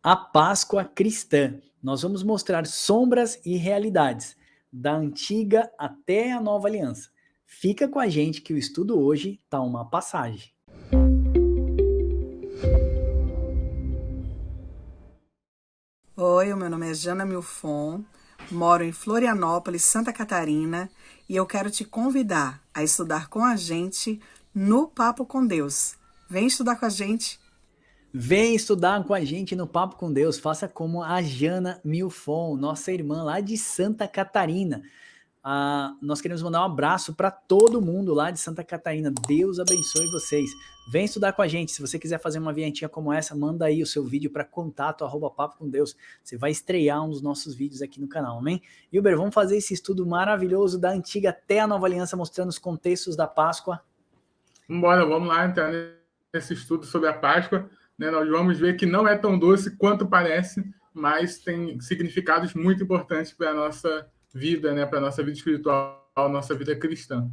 A Páscoa cristã. Nós vamos mostrar sombras e realidades, da antiga até a nova aliança. Fica com a gente que o estudo hoje tá uma passagem. Oi, o meu nome é Jana Milfon, moro em Florianópolis, Santa Catarina, e eu quero te convidar a estudar com a gente no Papo com Deus. Vem estudar com a gente. Vem estudar com a gente no Papo com Deus, faça como a Jana Milfon, nossa irmã lá de Santa Catarina. Nós queremos mandar um abraço para todo mundo lá de Santa Catarina. Deus abençoe vocês. Vem estudar com a gente. Se você quiser fazer uma vinhetinha como essa, manda aí o seu vídeo para contato@papo com Deus. Você vai estrear um dos nossos vídeos aqui no canal, amém? Hilber, vamos fazer esse estudo maravilhoso da antiga até a nova aliança, mostrando os contextos da Páscoa. Vamos lá entrar nesse estudo sobre a Páscoa. Nós vamos ver que não é tão doce quanto parece, mas tem significados muito importantes para a nossa vida, para a nossa vida espiritual, nossa vida cristã.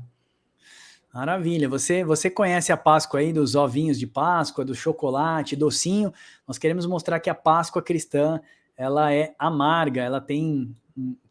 Maravilha. Você conhece a Páscoa aí dos ovinhos de Páscoa, do chocolate, docinho? Nós queremos mostrar que a Páscoa cristã, ela é amarga, ela tem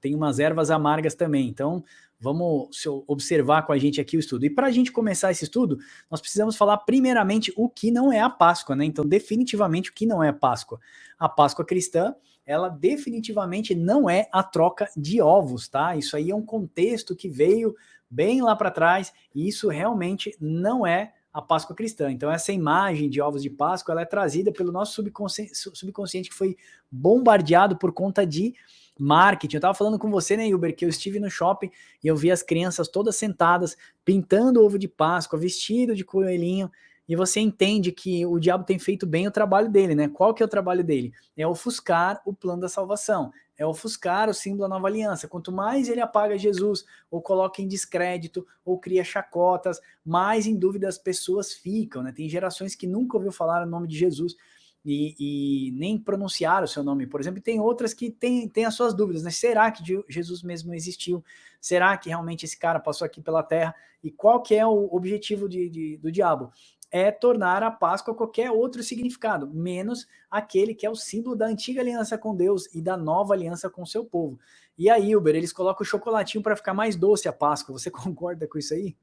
umas ervas amargas também. Então, vamos observar com a gente aqui o estudo. E para a gente começar esse estudo, nós precisamos falar primeiramente o que não é a Páscoa, né? Então, definitivamente, o que não é a Páscoa? A Páscoa cristã, ela definitivamente não é a troca de ovos, tá? Isso aí é um contexto que veio bem lá para trás, e isso realmente não é a Páscoa cristã. Então essa imagem de ovos de Páscoa, ela é trazida pelo nosso subconsciente que foi bombardeado por conta de marketing. Eu estava falando com você, né, Hilber, que eu estive no shopping e eu vi as crianças todas sentadas, pintando ovo de Páscoa, vestido de coelhinho, e você entende que o diabo tem feito bem o trabalho dele, né? Qual que é o trabalho dele? É ofuscar o plano da salvação, é ofuscar o símbolo da nova aliança. Quanto mais ele apaga Jesus, ou coloca em descrédito, ou cria chacotas, mais em dúvida as pessoas ficam, né? Tem gerações que nunca ouviu falar o nome de Jesus e nem pronunciaram o seu nome, por exemplo, e tem outras que têm as suas dúvidas, né? Será que Jesus mesmo existiu? Será que realmente esse cara passou aqui pela terra? E qual que é o objetivo do diabo? É tornar a Páscoa qualquer outro significado, menos aquele que é o símbolo da antiga aliança com Deus e da nova aliança com o seu povo. E aí, Hilber, eles colocam o chocolatinho para ficar mais doce a Páscoa. Você concorda com isso aí?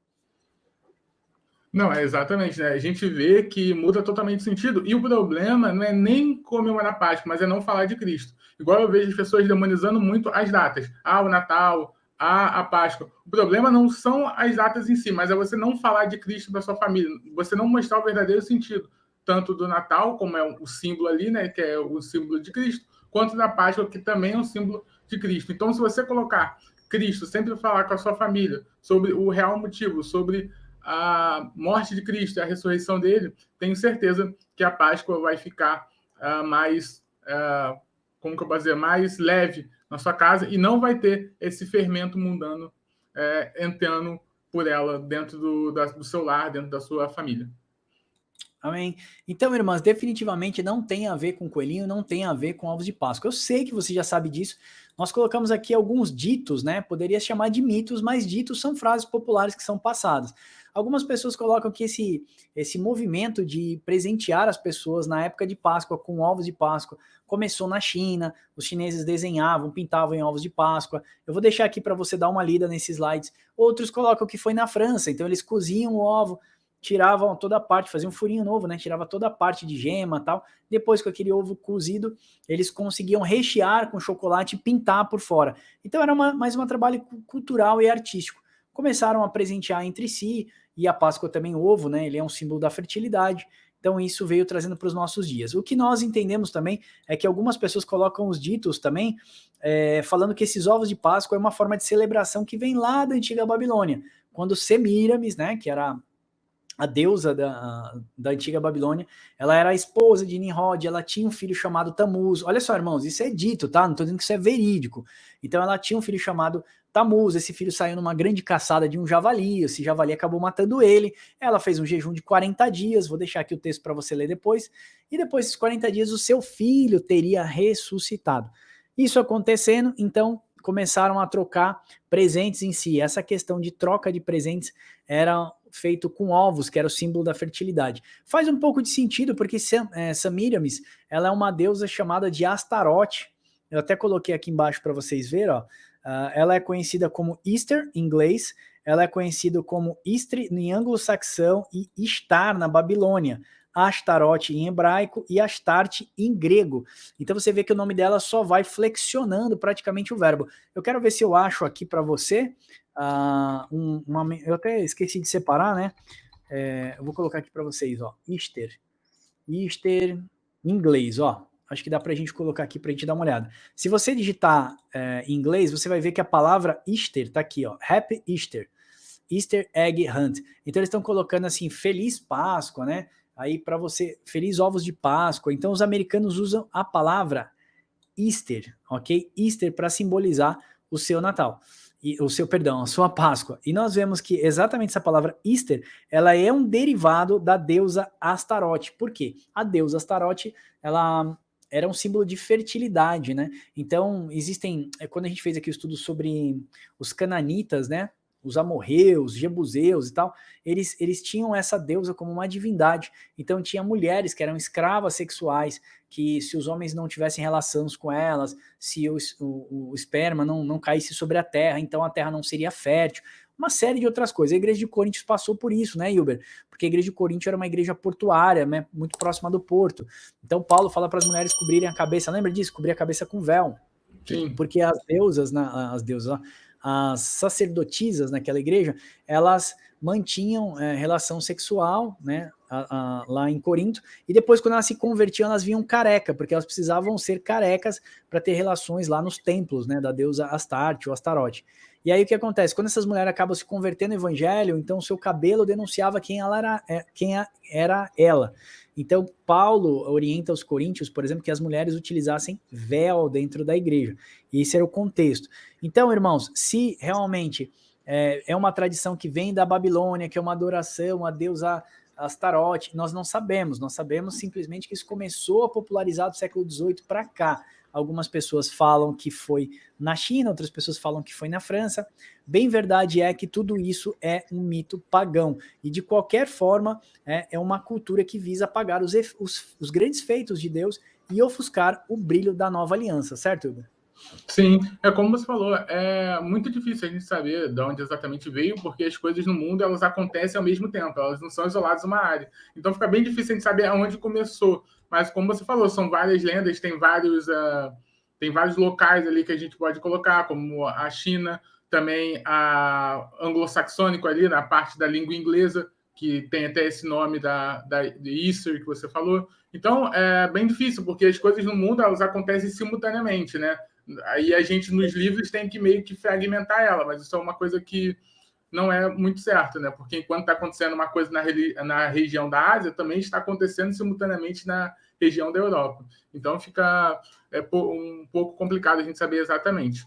Não, é exatamente, né? A gente vê que muda totalmente o sentido. E o problema não é nem comemorar a Páscoa, mas é não falar de Cristo. Igual eu vejo as pessoas demonizando muito as datas. O Natal, a Páscoa. O problema não são as datas em si, mas é você não falar de Cristo para sua família. Você não mostrar o verdadeiro sentido, tanto do Natal, como é o símbolo ali, né? Que é o símbolo de Cristo, quanto da Páscoa, que também é um símbolo de Cristo. Então, se você colocar Cristo, sempre falar com a sua família sobre o real motivo, sobre a morte de Cristo e a ressurreição dele, tenho certeza que a Páscoa vai ficar como que eu posso dizer, mais leve na sua casa e não vai ter esse fermento mundano entrando por ela dentro do seu lar, dentro da sua família. Amém. Então, irmãs, definitivamente não tem a ver com coelhinho, não tem a ver com ovos de Páscoa. Eu sei que você já sabe disso. Nós colocamos aqui alguns ditos, né? Poderia chamar de mitos, mas ditos são frases populares que são passadas. Algumas pessoas colocam que esse movimento de presentear as pessoas na época de Páscoa com ovos de Páscoa começou na China, os chineses desenhavam, pintavam em ovos de Páscoa. Eu vou deixar aqui para você dar uma lida nesses slides. Outros colocam que foi na França, então eles coziam o ovo, tiravam toda a parte, faziam um furinho novo, né? Tirava toda a parte de gema e tal. Depois, com aquele ovo cozido, eles conseguiam rechear com chocolate e pintar por fora. Então era mais um trabalho cultural e artístico. Começaram a presentear entre si, e a Páscoa também, o ovo, né? Ele é um símbolo da fertilidade. Então isso veio trazendo para os nossos dias. O que nós entendemos também é que algumas pessoas colocam os ditos também, falando que esses ovos de Páscoa é uma forma de celebração que vem lá da antiga Babilônia, quando Semíramis, né, que era a deusa da antiga Babilônia, ela era a esposa de Nimrod, ela tinha um filho chamado Tamuz. Olha só, irmãos, isso é dito, tá? Não estou dizendo que isso é verídico. Então ela tinha um filho chamado Tamuz, esse filho saiu numa grande caçada de um javali, esse javali acabou matando ele, ela fez um jejum de 40 dias, vou deixar aqui o texto para você ler depois, e depois desses 40 dias o seu filho teria ressuscitado. Isso acontecendo, então começaram a trocar presentes em si. Essa questão de troca de presentes feito com ovos, que era o símbolo da fertilidade. Faz um pouco de sentido, porque Semiramis, ela é uma deusa chamada de Astarote. Eu até coloquei aqui embaixo para vocês verem, ó. Ela é conhecida como Easter, em inglês, ela é conhecida como Istri em anglo-saxão e Ishtar na Babilônia, Astarote em hebraico e Astarte em grego. Então você vê que o nome dela só vai flexionando praticamente o verbo. Eu quero ver se eu acho aqui para você, eu até esqueci de separar, né? Eu vou colocar aqui para vocês, ó, Easter em inglês, ó. Acho que dá pra gente colocar aqui pra gente dar uma olhada. Se você digitar em inglês, você vai ver que a palavra Easter tá aqui, ó. Happy Easter. Easter Egg Hunt. Então eles estão colocando assim, Feliz Páscoa, né? Aí para você, Feliz Ovos de Páscoa. Então os americanos usam a palavra Easter, ok? Easter para simbolizar o seu Natal. A sua Páscoa. E nós vemos que exatamente essa palavra Easter, ela é um derivado da deusa Astarote. Por quê? A deusa Astarote, ela era um símbolo de fertilidade, né? Então, quando a gente fez aqui o estudo sobre os cananitas, né? Os amorreus, jebuseus e tal, eles tinham essa deusa como uma divindade. Então tinha mulheres que eram escravas sexuais, que se os homens não tivessem relações com elas, se o esperma não caísse sobre a terra, então a terra não seria fértil. Uma série de outras coisas. A igreja de Corinto passou por isso, né, Hilber? Porque a igreja de Corinto era uma igreja portuária, né, muito próxima do porto. Então Paulo fala para as mulheres cobrirem a cabeça, lembra disso? Cobrir a cabeça com véu. Sim. Porque as deusas, as sacerdotisas naquela igreja, elas mantinham relação sexual, né, lá em Corinto, e depois quando elas se convertiam, elas vinham careca, porque elas precisavam ser carecas para ter relações lá nos templos, né, da deusa Astarte ou Astarote. E aí o que acontece? Quando essas mulheres acabam se convertendo no evangelho, então o seu cabelo denunciava quem era ela. Então Paulo orienta os coríntios, por exemplo, que as mulheres utilizassem véu dentro da igreja. E esse era o contexto. Então, irmãos, se realmente é uma tradição que vem da Babilônia, que é uma adoração a deusa Astarote, nós não sabemos. Nós sabemos simplesmente que isso começou a popularizar do século XVIII para cá. Algumas pessoas falam que foi na China, outras pessoas falam que foi na França. Bem verdade é que tudo isso é um mito pagão. E de qualquer forma, é uma cultura que visa apagar os grandes feitos de Deus e ofuscar o brilho da nova aliança, certo, Hugo? Sim, é como você falou, é muito difícil a gente saber de onde exatamente veio, porque as coisas no mundo elas acontecem ao mesmo tempo, elas não são isoladas em uma área. Então fica bem difícil a gente saber aonde começou. Mas como você falou, são várias lendas, tem vários locais ali que a gente pode colocar, como a China, também a anglo-saxônico ali na parte da língua inglesa, que tem até esse nome de Easter que você falou. Então é bem difícil, porque as coisas no mundo elas acontecem simultaneamente, né? Aí a gente, nos livros, tem que meio que fragmentar ela, mas isso é uma coisa que não é muito certo, né? Porque enquanto está acontecendo uma coisa na região da Ásia, também está acontecendo simultaneamente na região da Europa. Então fica um pouco complicado a gente saber exatamente.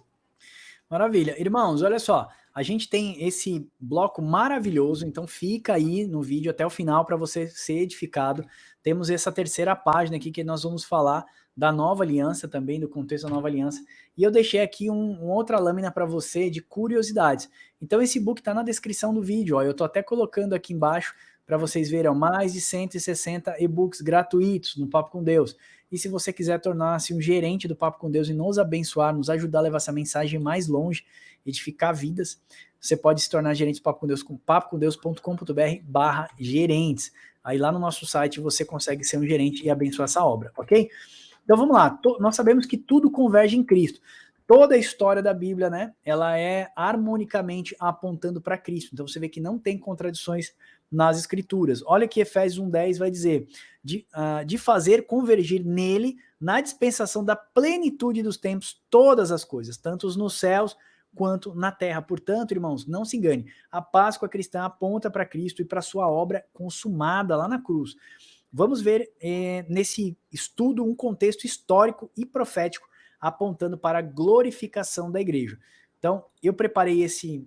Maravilha. Irmãos, olha só, a gente tem esse bloco maravilhoso, então fica aí no vídeo até o final para você ser edificado. Temos essa terceira página aqui que nós vamos falar da nova aliança também, do contexto da nova aliança. E eu deixei aqui uma outra lâmina para você de curiosidades. Então esse book está na descrição do vídeo, ó. Eu estou até colocando aqui embaixo para vocês verem, ó, mais de 160 e-books gratuitos no Papo com Deus. E se você quiser tornar-se um gerente do Papo com Deus e nos abençoar, nos ajudar a levar essa mensagem mais longe, edificar vidas, você pode se tornar gerente do Papo com Deus com papocomdeus.com.br/gerentes. Aí lá no nosso site você consegue ser um gerente e abençoar essa obra, ok? Então vamos lá, nós sabemos que tudo converge em Cristo. Toda a história da Bíblia, né, ela é harmonicamente apontando para Cristo. Então você vê que não tem contradições nas Escrituras. Olha que Efésios 1:10 vai dizer, de fazer convergir nele, na dispensação da plenitude dos tempos, todas as coisas, tanto nos céus quanto na terra. Portanto, irmãos, não se engane, a Páscoa cristã aponta para Cristo e para sua obra consumada lá na cruz. Vamos ver nesse estudo um contexto histórico e profético apontando para a glorificação da igreja. Então, eu preparei esse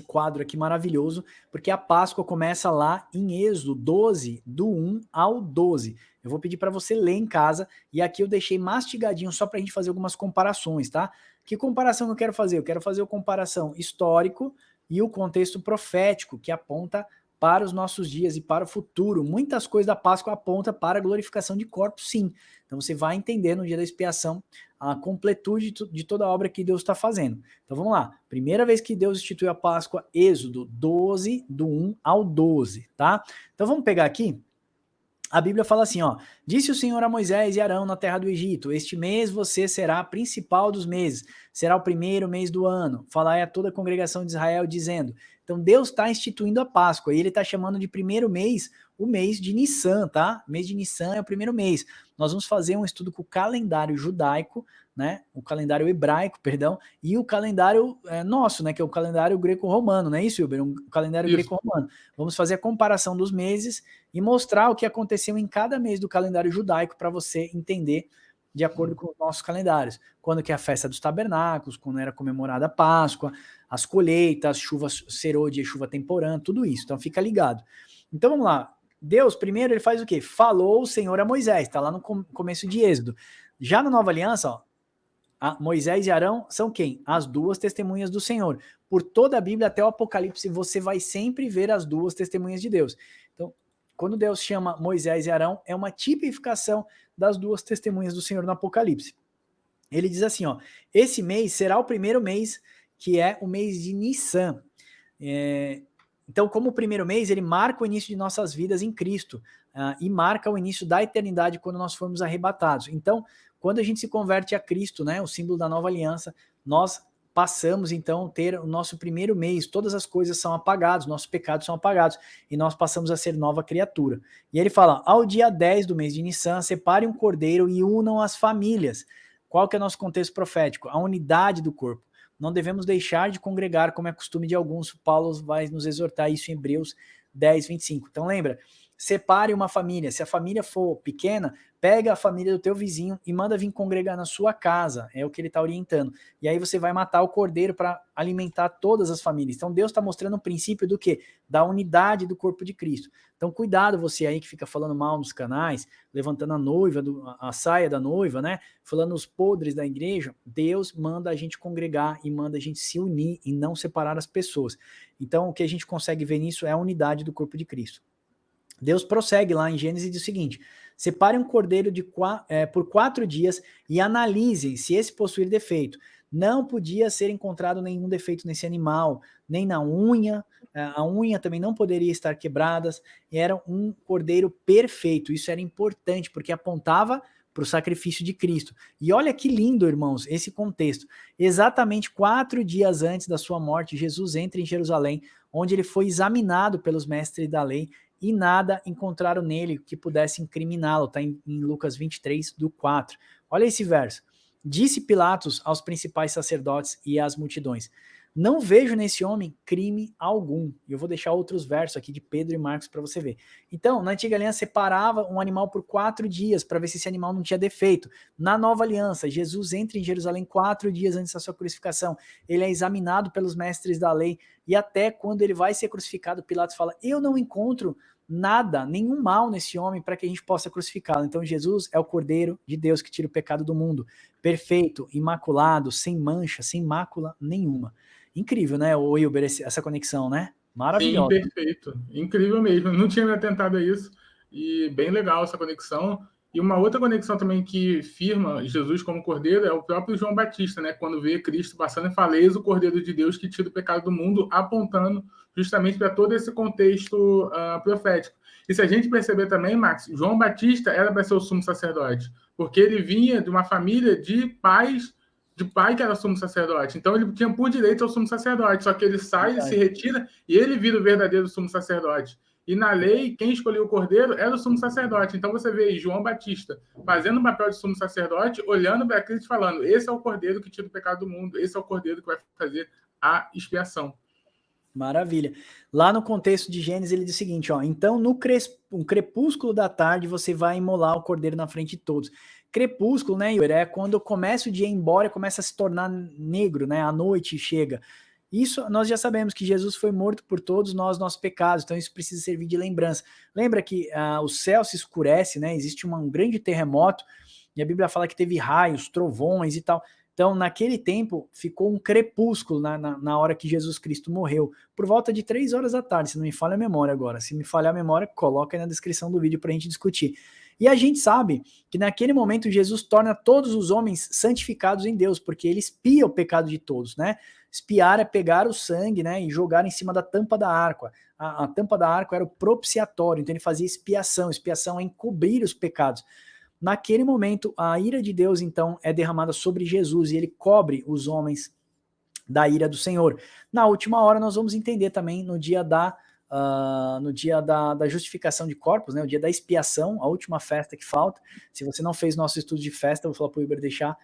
quadro aqui maravilhoso, porque a Páscoa começa lá em Êxodo 12, do 1 ao 12. Eu vou pedir para você ler em casa, e aqui eu deixei mastigadinho só para a gente fazer algumas comparações, tá? Que comparação eu quero fazer? Eu quero fazer a comparação histórico e o contexto profético, que aponta para os nossos dias e para o futuro. Muitas coisas da Páscoa apontam para a glorificação de corpos, sim. Então você vai entender no dia da expiação a completude de toda a obra que Deus está fazendo. Então vamos lá. Primeira vez que Deus instituiu a Páscoa, Êxodo 12, do 1 ao 12, tá? Então vamos pegar aqui. A Bíblia fala assim, ó: disse o Senhor a Moisés e Arão na terra do Egito: este mês você será principal dos meses, será o primeiro mês do ano. Falai a toda a congregação de Israel, dizendo. Então Deus está instituindo a Páscoa, e ele está chamando de primeiro mês o mês de Nissan, tá? O mês de Nissan é o primeiro mês. Nós vamos fazer um estudo com o calendário judaico, né? O calendário hebraico, perdão, e o calendário nosso, né? Que é o calendário greco-romano, não é isso, Wilber? Um calendário greco-romano. Vamos fazer a comparação dos meses e mostrar o que aconteceu em cada mês do calendário judaico para você entender de acordo com os nossos calendários. Quando que é a festa dos tabernáculos, quando era comemorada a Páscoa, as colheitas, chuvas serôdia e chuva temporã, tudo isso. Então fica ligado. Então vamos lá. Deus, primeiro, ele faz o quê? Falou o Senhor a Moisés, está lá no começo de Êxodo. Já na Nova Aliança, ó, Moisés e Arão são quem? As duas testemunhas do Senhor. Por toda a Bíblia até o Apocalipse, você vai sempre ver as duas testemunhas de Deus. Então, quando Deus chama Moisés e Arão, é uma tipificação das duas testemunhas do Senhor no Apocalipse. Ele diz assim, ó: esse mês será o primeiro mês, que é o mês de Nissan. Então, como o primeiro mês, ele marca o início de nossas vidas em Cristo, e marca o início da eternidade quando nós formos arrebatados. Então, quando a gente se converte a Cristo, né, o símbolo da nova aliança, nós passamos então a ter o nosso primeiro mês, todas as coisas são apagadas, nossos pecados são apagados, e nós passamos a ser nova criatura. E ele fala: ao dia 10 do mês de Nissan, separe um cordeiro e unam as famílias. Qual que é o nosso contexto profético? A unidade do corpo. Não devemos deixar de congregar, como é costume de alguns. Paulo vai nos exortar isso em Hebreus 10, 25. Então lembra, separe uma família. Se a família for pequena, pega a família do teu vizinho e manda vir congregar na sua casa. É o que ele está orientando. E aí você vai matar o cordeiro para alimentar todas as famílias. Então Deus está mostrando um princípio do quê? Da unidade do corpo de Cristo. Então cuidado você aí que fica falando mal nos canais, levantando a noiva, a saia da noiva, né? Falando os podres da igreja. Deus manda a gente congregar e manda a gente se unir e não separar as pessoas. Então o que a gente consegue ver nisso é a unidade do corpo de Cristo. Deus prossegue lá em Gênesis e diz o seguinte: separe um cordeiro por 4 dias e analisem se esse possuir defeito. Não podia ser encontrado nenhum defeito nesse animal, nem na unha, a unha também não poderia estar quebrada, era um cordeiro perfeito. Isso era importante, porque apontava para o sacrifício de Cristo. E olha que lindo, irmãos, esse contexto. Exatamente 4 dias antes da sua morte, Jesus entra em Jerusalém, onde ele foi examinado pelos mestres da lei, e nada encontraram nele que pudesse incriminá-lo. Está em Lucas 23, do 4. Olha esse verso. Disse Pilatos aos principais sacerdotes e às multidões: não vejo nesse homem crime algum. Eu vou deixar outros versos aqui de Pedro e Marcos para você ver. Então, na antiga aliança, separava um animal por 4 dias para ver se esse animal não tinha defeito. Na nova aliança, Jesus entra em Jerusalém 4 dias antes da sua crucificação. Ele é examinado pelos mestres da lei, e até quando ele vai ser crucificado, Pilatos fala: eu não encontro nada, nenhum mal nesse homem para que a gente possa crucificá-lo. Então Jesus é o Cordeiro de Deus que tira o pecado do mundo, perfeito, imaculado, sem mancha, sem mácula nenhuma. Incrível, né, Wilber, essa conexão, né? Maravilhosa. Sim, perfeito. Incrível mesmo. Não tinha me atentado a isso. E bem legal essa conexão. E uma outra conexão também que firma Jesus como Cordeiro é o próprio João Batista, né? Quando vê Cristo passando e fala: eis o Cordeiro de Deus que tira o pecado do mundo, apontando justamente para todo esse contexto profético. E se a gente perceber também, Max, João Batista era para ser o sumo sacerdote, porque ele vinha de uma família de pai que era sumo sacerdote. Então ele tinha por direito ao sumo sacerdote, só que ele sai, se retira e ele vira o verdadeiro sumo sacerdote. E na lei, quem escolheu o cordeiro era o sumo sacerdote. Então você vê aí João Batista fazendo o papel de sumo sacerdote, olhando para Cristo e falando: esse é o cordeiro que tira o pecado do mundo, esse é o cordeiro que vai fazer a expiação. Maravilha. Lá no contexto de Gênesis ele diz o seguinte, ó: então no crepúsculo da tarde você vai imolar o cordeiro na frente de todos. Crepúsculo, né, Yuri, é quando começa o dia a ir embora, começa a se tornar negro, né, a noite chega. Isso nós já sabemos que Jesus foi morto por todos nós, nossos pecados, então isso precisa servir de lembrança. Lembra que o céu se escurece, né, existe um grande terremoto, e a Bíblia fala que teve raios, trovões e tal. Então, naquele tempo, ficou um crepúsculo na hora que Jesus Cristo morreu, por volta de 3 horas da tarde, se não me falha a memória agora. Se me falhar a memória, coloca aí na descrição do vídeo para a gente discutir. E a gente sabe que naquele momento Jesus torna todos os homens santificados em Deus, porque ele expia o pecado de todos, né? Espiar é pegar o sangue, né, e jogar em cima da tampa da arca. A tampa da arca era o propiciatório, então ele fazia expiação. Expiação é encobrir os pecados. Naquele momento, a ira de Deus, então, é derramada sobre Jesus e ele cobre os homens da ira do Senhor. Na última hora, nós vamos entender também no dia da justificação de corpos, né, o dia da expiação, a última festa que falta. Se você não fez nosso estudo de festa, eu vou falar para o Iber deixar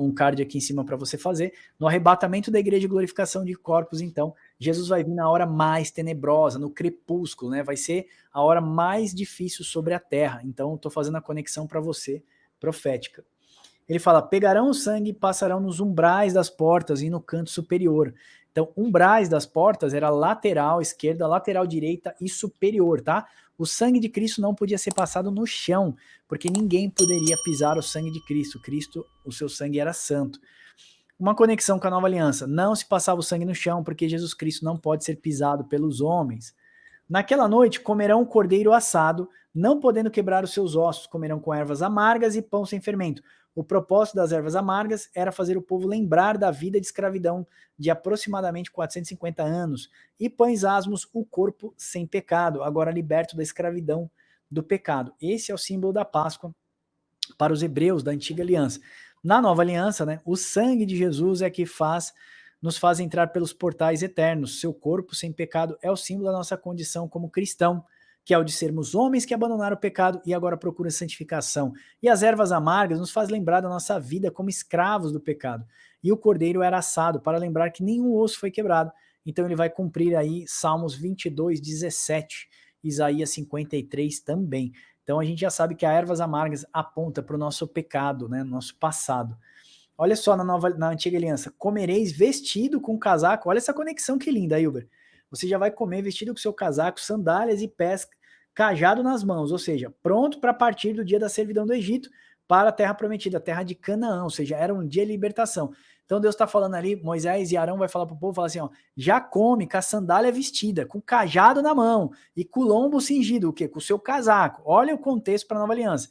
um card aqui em cima para você fazer. No arrebatamento da igreja e glorificação de corpos, então, Jesus vai vir na hora mais tenebrosa, no crepúsculo, né? Vai ser a hora mais difícil sobre a terra. Então, estou fazendo a conexão para você, profética. Ele fala, pegarão o sangue e passarão nos umbrais das portas e no canto superior. Então, umbrais das portas era lateral esquerda, lateral direita e superior, tá? O sangue de Cristo não podia ser passado no chão, porque ninguém poderia pisar o sangue de Cristo. Cristo, o seu sangue era santo. Uma conexão com a nova aliança. Não se passava o sangue no chão, porque Jesus Cristo não pode ser pisado pelos homens. Naquela noite comerão o cordeiro assado, não podendo quebrar os seus ossos, comerão com ervas amargas e pão sem fermento. O propósito das ervas amargas era fazer o povo lembrar da vida de escravidão de aproximadamente 450 anos, e pães asmos, o corpo sem pecado, agora liberto da escravidão do pecado. Esse é o símbolo da Páscoa para os hebreus da antiga aliança. Na nova aliança, né, o sangue de Jesus é que nos faz entrar pelos portais eternos. Seu corpo sem pecado é o símbolo da nossa condição como cristão, que é o de sermos homens que abandonaram o pecado e agora procuram santificação. E as ervas amargas nos faz lembrar da nossa vida como escravos do pecado. E o cordeiro era assado para lembrar que nenhum osso foi quebrado. Então ele vai cumprir aí Salmos 22, 17, Isaías 53 também. Então a gente já sabe que a ervas amargas aponta para o nosso pecado, né, nosso passado. Olha só na antiga aliança, comereis vestido com casaco. Olha essa conexão que linda, Hilber. Você já vai comer vestido com seu casaco, sandálias e pés, cajado nas mãos, ou seja, pronto para partir do dia da servidão do Egito para a terra prometida, a terra de Canaã, ou seja, era um dia de libertação. Então Deus está falando ali, Moisés e Arão vai falar para o povo, fala assim, ó, já come com a sandália vestida, com o cajado na mão e com o lombo cingido, o quê? Com o seu casaco. Olha o contexto para a nova aliança.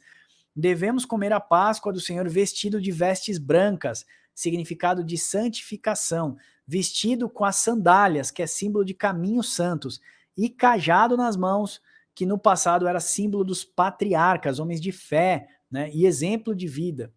Devemos comer a Páscoa do Senhor vestido de vestes brancas, significado de santificação, vestido com as sandálias, que é símbolo de caminhos santos, e cajado nas mãos, que no passado era símbolo dos patriarcas, homens de fé, né, e exemplo de vida.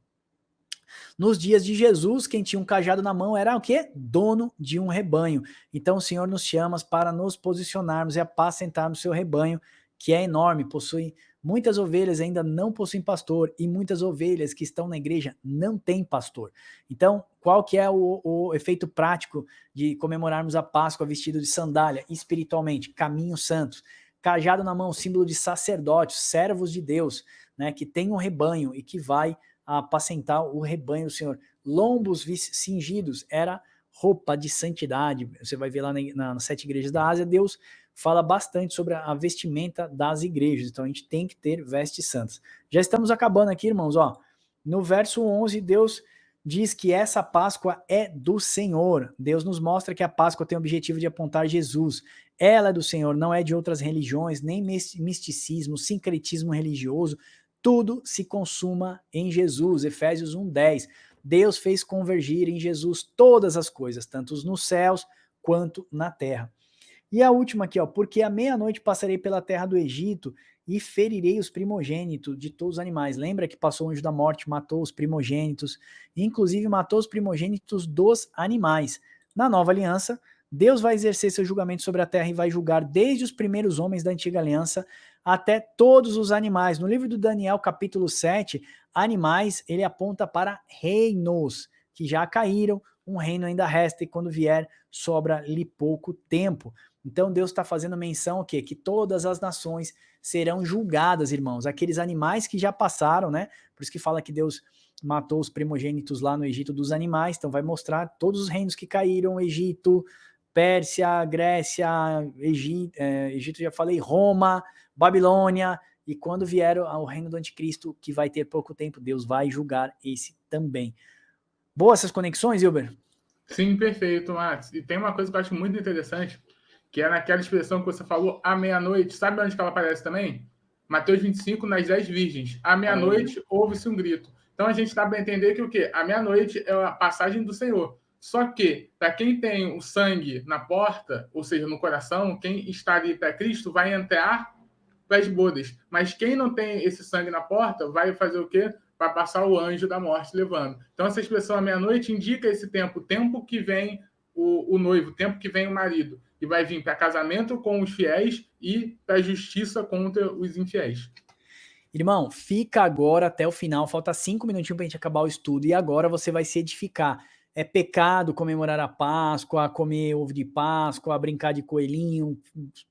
Nos dias de Jesus, quem tinha um cajado na mão era o quê? Dono de um rebanho. Então o Senhor nos chama para nos posicionarmos e apacentarmos seu rebanho, que é enorme, possui muitas ovelhas, ainda não possuem pastor, e muitas ovelhas que estão na igreja não têm pastor. Então, qual que é o efeito prático de comemorarmos a Páscoa vestido de sandália, espiritualmente? Caminhos santos. Cajado na mão, símbolo de sacerdotes, servos de Deus, né, que tem um rebanho e que vai apacentar o rebanho do Senhor. Lombos cingidos era roupa de santidade. Você vai ver lá nas 7 igrejas da Ásia, Deus fala bastante sobre a vestimenta das igrejas. Então a gente tem que ter vestes santas. Já estamos acabando aqui, irmãos. Ó, no verso 11, Deus diz que essa Páscoa é do Senhor. Deus nos mostra que a Páscoa tem o objetivo de apontar Jesus. Ela é do Senhor, não é de outras religiões, nem misticismo, sincretismo religioso. Tudo se consuma em Jesus. Efésios 1:10. Deus fez convergir em Jesus todas as coisas, tanto nos céus quanto na terra. E a última aqui, ó, porque à meia-noite passarei pela terra do Egito e ferirei os primogênitos de todos os animais. Lembra que passou o anjo da morte, matou os primogênitos, inclusive matou os primogênitos dos animais. Na nova aliança, Deus vai exercer seu julgamento sobre a terra e vai julgar desde os primeiros homens da antiga aliança até todos os animais. No livro do Daniel, capítulo 7, animais, ele aponta para reinos que já caíram, um reino ainda resta e quando vier, sobra-lhe pouco tempo. Então Deus está fazendo menção o quê? Que todas as nações serão julgadas, irmãos. Aqueles animais que já passaram, né? Por isso que fala que Deus matou os primogênitos lá no Egito dos animais. Então vai mostrar todos os reinos que caíram, Egito, Pérsia, Grécia, Egito já falei, Roma, Babilônia. E quando vier ao reino do anticristo, que vai ter pouco tempo, Deus vai julgar esse também. Boas essas conexões, Hilber? Sim, perfeito, Matos. E tem uma coisa que eu acho muito interessante, que é naquela expressão que você falou, à meia-noite. Sabe onde que ela aparece também? Mateus 25, nas 10 virgens. À Olha. meia-noite, ouve-se um grito. Então, a gente dá para entender que o quê? A meia-noite é a passagem do Senhor. Só que, para quem tem o sangue na porta, ou seja, no coração, quem está ali para Cristo, vai entrar para as bodas. Mas quem não tem esse sangue na porta, vai fazer o quê? Vai passar o anjo da morte levando. Então, essa expressão à meia-noite indica esse tempo, o tempo que vem o noivo, o tempo que vem o marido. E vai vir para casamento com os fiéis e para justiça contra os infiéis. Irmão, fica agora até o final, falta 5 minutinhos pra gente acabar o estudo, e agora você vai se edificar. É pecado comemorar a Páscoa, comer ovo de Páscoa, brincar de coelhinho,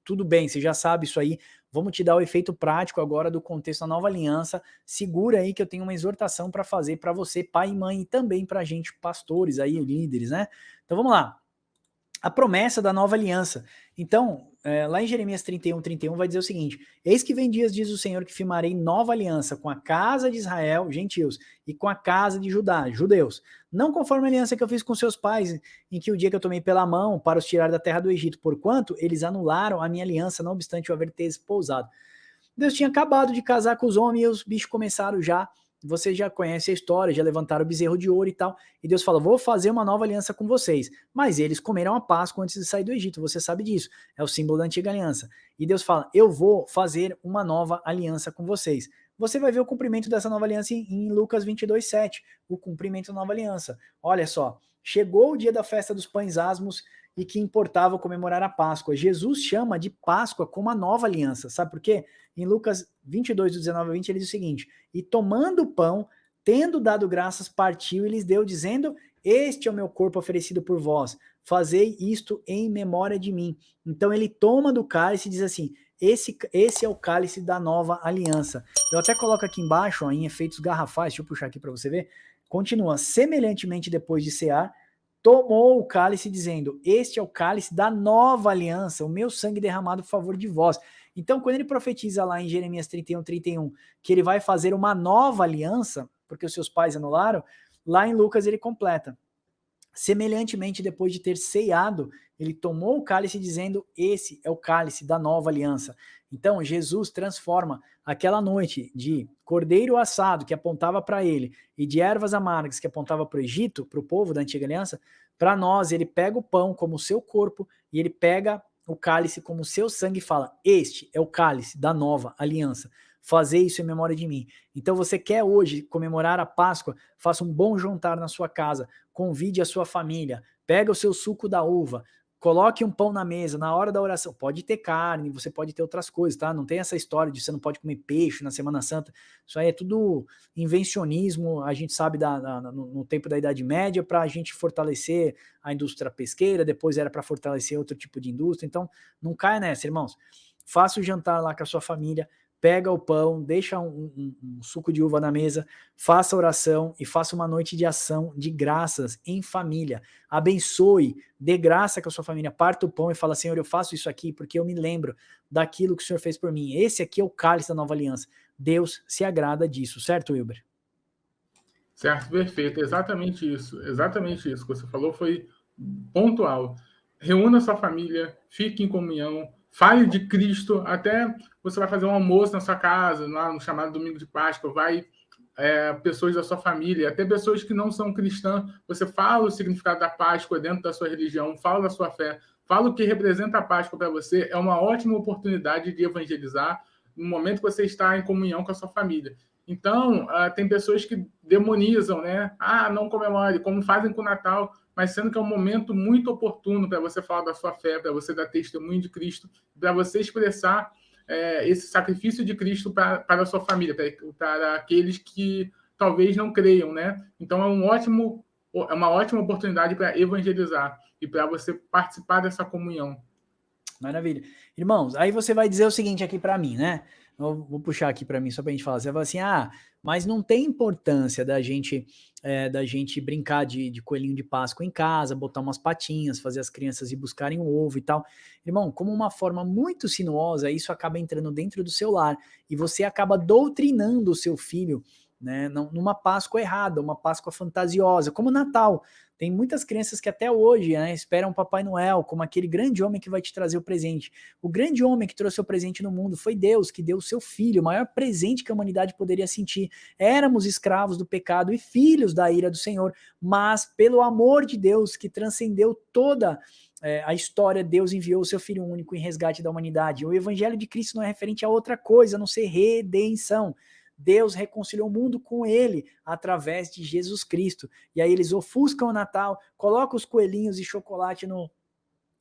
tudo bem, você já sabe isso aí. Vamos te dar o efeito prático agora do contexto da nova aliança. Segura aí que eu tenho uma exortação para fazer para você, pai e mãe, e também pra gente, pastores aí, líderes, né? Então vamos lá. A promessa da nova aliança. Então, lá em Jeremias 31 vai dizer o seguinte: eis que vem dias, diz o Senhor, que firmarei nova aliança com a casa de Israel, gentios, e com a casa de Judá, judeus. Não conforme a aliança que eu fiz com seus pais, em que o dia que eu tomei pela mão para os tirar da terra do Egito, porquanto eles anularam a minha aliança, não obstante eu haver ter espousado. Deus tinha acabado de casar com os homens e os bichos começaram já. Você já conhece a história, já levantaram o bezerro de ouro e tal. E Deus fala: vou fazer uma nova aliança com vocês. Mas eles comeram a Páscoa antes de sair do Egito, você sabe disso. É o símbolo da antiga aliança. E Deus fala: eu vou fazer uma nova aliança com vocês. Você vai ver o cumprimento dessa nova aliança em Lucas 22:7. O cumprimento da nova aliança. Olha só, chegou o dia da festa dos pães asmos e que importava comemorar a Páscoa. Jesus chama de Páscoa como a nova aliança. Sabe por quê? Em Lucas 22, do 19 a 20, ele diz o seguinte: e tomando o pão, tendo dado graças, partiu e lhes deu, dizendo: este é o meu corpo oferecido por vós, fazei isto em memória de mim. Então ele toma do cálice e diz assim: esse é o cálice da nova aliança. Eu até coloco aqui embaixo, ó, em efeitos garrafais, deixa eu puxar aqui para você ver. Continua: semelhantemente, depois de cear, tomou o cálice, dizendo: este é o cálice da nova aliança, o meu sangue derramado por favor de vós. Então, quando ele profetiza lá em Jeremias 31, que ele vai fazer uma nova aliança, porque os seus pais anularam, lá em Lucas ele completa: semelhantemente, depois de ter ceado, ele tomou o cálice, dizendo: esse é o cálice da nova aliança. Então, Jesus transforma aquela noite de cordeiro assado, que apontava para ele, e de ervas amargas, que apontava para o Egito, para o povo da antiga aliança, para nós. Ele pega o pão como o seu corpo, e ele pega o cálice como o seu sangue e fala: este é o cálice da nova aliança. Fazer isso em memória de mim. Então, você quer hoje comemorar a Páscoa? Faça um bom jantar na sua casa, convide a sua família, pega o seu suco da uva, coloque um pão na mesa, na hora da oração. Pode ter carne, você pode ter outras coisas, tá? Não tem essa história de você não pode comer peixe na Semana Santa. Isso aí é tudo invencionismo, a gente sabe no tempo da Idade Média, para a gente fortalecer a indústria pesqueira, depois era para fortalecer outro tipo de indústria. Então, não caia nessa, irmãos. Faça o jantar lá com a sua família, pega o pão, deixa um suco de uva na mesa, faça oração e faça uma noite de ação de graças em família. Abençoe, dê graça com a sua família, parta o pão e fala: Senhor, eu faço isso aqui porque eu me lembro daquilo que o Senhor fez por mim. Esse aqui é o cálice da nova aliança. Deus se agrada disso, certo, Wilber? Certo, perfeito. Exatamente isso. Exatamente isso que você falou foi pontual. Reúna sua família, fique em comunhão, fale de Cristo. Até você vai fazer um almoço na sua casa, lá no chamado Domingo de Páscoa, vai pessoas da sua família, até pessoas que não são cristãs. Você fala o significado da Páscoa dentro da sua religião, fala da sua fé, fala o que representa a Páscoa para você. É uma ótima oportunidade de evangelizar no momento que você está em comunhão com a sua família. Então, tem pessoas que demonizam, né? Não comemore, como fazem com o Natal, mas sendo que é um momento muito oportuno para você falar da sua fé, para você dar testemunho de Cristo, para você expressar esse sacrifício de Cristo para a sua família, para aqueles que talvez não creiam, né? Então, é uma ótima oportunidade para evangelizar e para você participar dessa comunhão. Maravilha. Irmãos, aí você vai dizer o seguinte aqui para mim, né? Eu vou puxar aqui para mim só para a gente falar. Você vai falar assim: mas não tem importância da gente brincar de coelhinho de Páscoa em casa, botar umas patinhas, fazer as crianças ir buscarem o ovo e tal. Irmão, como uma forma muito sinuosa, isso acaba entrando dentro do seu lar e você acaba doutrinando o seu filho né, numa Páscoa errada, uma Páscoa fantasiosa, como o Natal. Tem muitas crianças que até hoje, né, esperam Papai Noel como aquele grande homem que vai te trazer o presente. O grande homem que trouxe o presente no mundo foi Deus, que deu o seu filho, o maior presente que a humanidade poderia sentir. Éramos escravos do pecado e filhos da ira do Senhor, mas pelo amor de Deus que transcendeu toda a história, Deus enviou o seu Filho único em resgate da humanidade. O Evangelho de Cristo não é referente a outra coisa, a não ser redenção. Deus reconciliou o mundo com ele através de Jesus Cristo. E aí eles ofuscam o Natal, colocam os coelhinhos e chocolate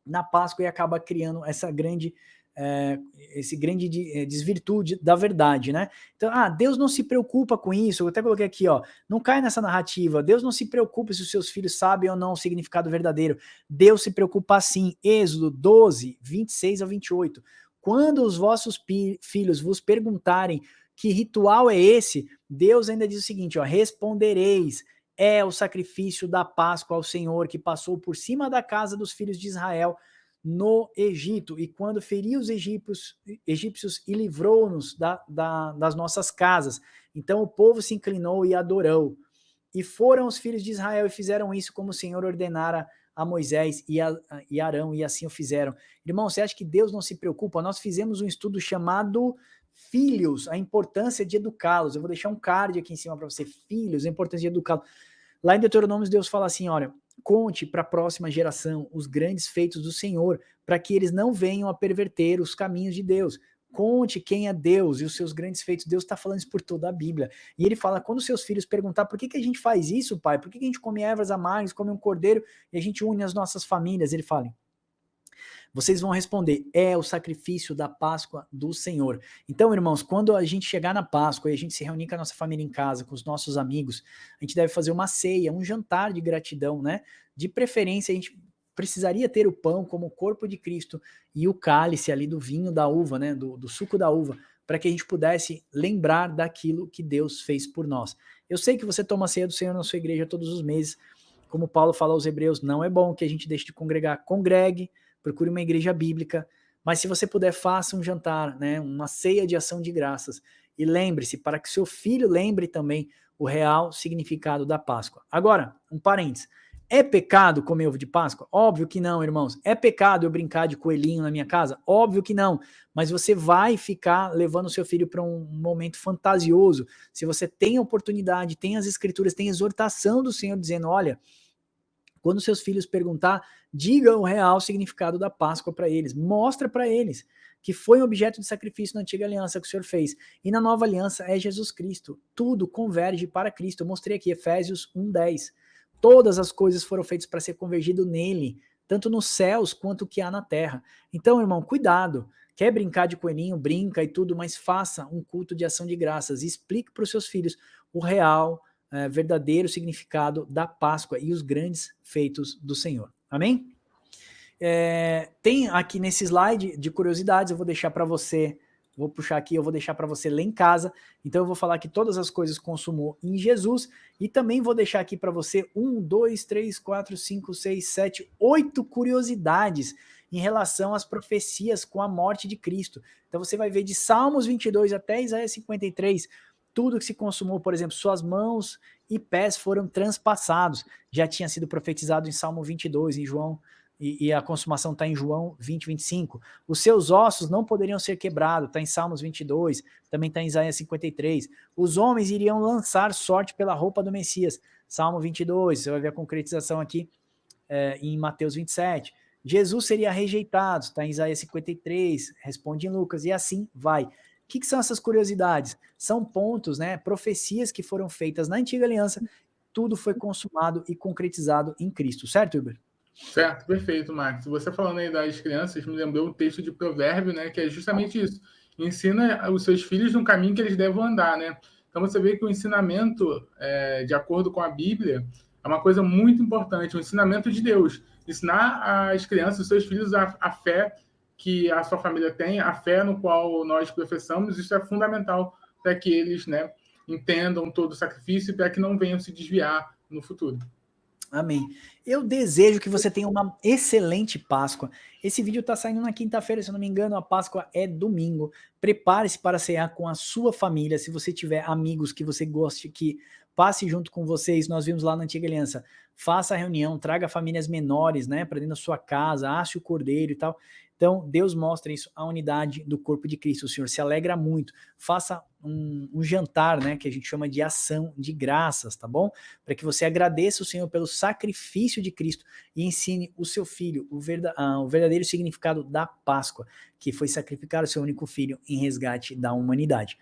na Páscoa e acaba criando esse grande desvirtude da verdade, né? Então, Deus não se preocupa com isso. Eu até coloquei aqui, ó, não cai nessa narrativa. Deus não se preocupa se os seus filhos sabem ou não o significado verdadeiro. Deus se preocupa sim. Êxodo 12, 26 a 28. Quando os vossos filhos vos perguntarem que ritual é esse, Deus ainda diz o seguinte, ó, respondereis, é o sacrifício da Páscoa ao Senhor que passou por cima da casa dos filhos de Israel no Egito, e quando feriu os egípcios e livrou-nos das nossas casas. Então o povo se inclinou e adorou. E foram os filhos de Israel e fizeram isso como o Senhor ordenara a Moisés e Arão, e assim o fizeram. Irmão, você acha que Deus não se preocupa? Nós fizemos um estudo chamado Filhos, a importância de educá-los. Eu vou deixar um card aqui em cima para você. Filhos, a importância de educá-los. Lá em Deuteronômio, Deus fala assim, olha, conte para a próxima geração os grandes feitos do Senhor, para que eles não venham a perverter os caminhos de Deus. Conte quem é Deus e os seus grandes feitos. Deus está falando isso por toda a Bíblia. E ele fala, quando seus filhos perguntar por que a gente faz isso, pai? Por que a gente come ervas amargas, come um cordeiro e a gente une as nossas famílias? Ele fala, vocês vão responder, é o sacrifício da Páscoa do Senhor. Então, irmãos, quando a gente chegar na Páscoa e a gente se reunir com a nossa família em casa, com os nossos amigos, a gente deve fazer uma ceia, um jantar de gratidão, né? De preferência, a gente precisaria ter o pão como o corpo de Cristo e o cálice ali do vinho da uva, né? Do suco da uva, para que a gente pudesse lembrar daquilo que Deus fez por nós. Eu sei que você toma a ceia do Senhor na sua igreja todos os meses, como Paulo fala aos Hebreus, não é bom que a gente deixe de congregar, congregue, procure uma igreja bíblica, mas se você puder, faça um jantar, né, uma ceia de ação de graças, e lembre-se, para que seu filho lembre também o real significado da Páscoa. Agora, um parênteses, é pecado comer ovo de Páscoa? Óbvio que não, irmãos. É pecado eu brincar de coelhinho na minha casa? Óbvio que não, mas você vai ficar levando o seu filho para um momento fantasioso, se você tem a oportunidade, tem as escrituras, tem a exortação do Senhor dizendo, olha, quando seus filhos perguntar, diga o real significado da Páscoa para eles. Mostra para eles que foi um objeto de sacrifício na antiga aliança que o Senhor fez. E na nova aliança é Jesus Cristo. Tudo converge para Cristo. Eu mostrei aqui Efésios 1:10. Todas as coisas foram feitas para ser convergido nele, tanto nos céus quanto o que há na terra. Então, irmão, cuidado. Quer brincar de coelhinho? Brinca e tudo, mas faça um culto de ação de graças. E explique para os seus filhos o real verdadeiro significado da Páscoa e os grandes feitos do Senhor. Amém? Tem aqui nesse slide de curiosidades, eu vou deixar para você, vou puxar aqui, eu vou deixar para você ler em casa, então eu vou falar que todas as coisas consumou em Jesus, e também vou deixar aqui para você 1, 2, 3, 4, 5, 6, 7, 8 curiosidades em relação às profecias com a morte de Cristo. Então você vai ver de Salmos 22 até Isaías 53, tudo que se consumou, por exemplo, suas mãos e pés foram transpassados. Já tinha sido profetizado em Salmo 22, em João, e a consumação está em João 20, 25. Os seus ossos não poderiam ser quebrados, está em Salmos 22, também está em Isaías 53. Os homens iriam lançar sorte pela roupa do Messias, Salmo 22, você vai ver a concretização aqui em Mateus 27. Jesus seria rejeitado, está em Isaías 53, responde em Lucas, e assim vai. O que são essas curiosidades? São pontos, né, profecias que foram feitas na Antiga Aliança, tudo foi consumado e concretizado em Cristo, certo, Uber? Certo, perfeito, Max. Você falando aí das crianças, me lembrou um texto de Provérbio, né, que é justamente isso. Ensina os seus filhos no caminho que eles devem andar, né? Então você vê que o ensinamento, de acordo com a Bíblia, é uma coisa muito importante, o ensinamento de Deus. Ensinar às crianças, os seus filhos, a fé que a sua família tem, a fé no qual nós professamos, isso é fundamental para que eles, né, entendam todo o sacrifício e para que não venham se desviar no futuro. Amém. Eu desejo que você tenha uma excelente Páscoa. Esse vídeo está saindo na quinta-feira, se eu não me engano, a Páscoa é domingo. Prepare-se para cear com a sua família. Se você tiver amigos que você goste, que passe junto com vocês. Nós vimos lá na Antiga Aliança. Faça a reunião, traga famílias menores, né, para dentro da sua casa, asse o cordeiro e tal. Então, Deus mostra isso, a unidade do corpo de Cristo. O Senhor se alegra muito. Faça um jantar, né, que a gente chama de ação de graças, tá bom? Para que você agradeça o Senhor pelo sacrifício de Cristo e ensine o seu filho o verdadeiro significado da Páscoa, que foi sacrificar o seu único filho em resgate da humanidade.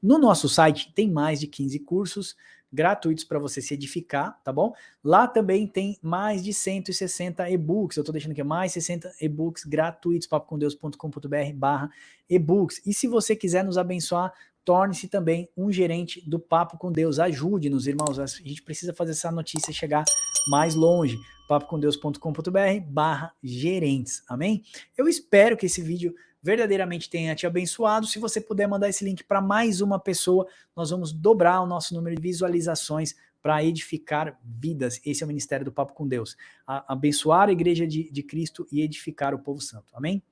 No nosso site tem mais de 15 cursos gratuitos para você se edificar, tá bom? Lá também tem mais de 160 e-books, eu estou deixando aqui mais 60 e-books gratuitos, papocomdeus.com.br/e-books. E se você quiser nos abençoar, torne-se também um gerente do Papo com Deus. Ajude-nos, irmãos. A gente precisa fazer essa notícia chegar mais longe. papocomdeus.com.br/gerentes. Amém? Eu espero que esse vídeo verdadeiramente tenha te abençoado. Se você puder mandar esse link para mais uma pessoa, nós vamos dobrar o nosso número de visualizações para edificar vidas. Esse é o ministério do Papo com Deus. Abençoar a igreja de Cristo e edificar o povo santo. Amém?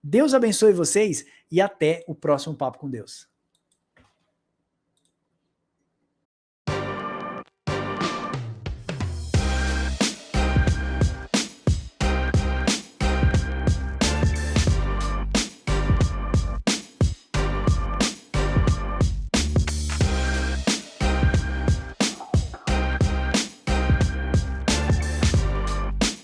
Deus abençoe vocês e até o próximo Papo com Deus.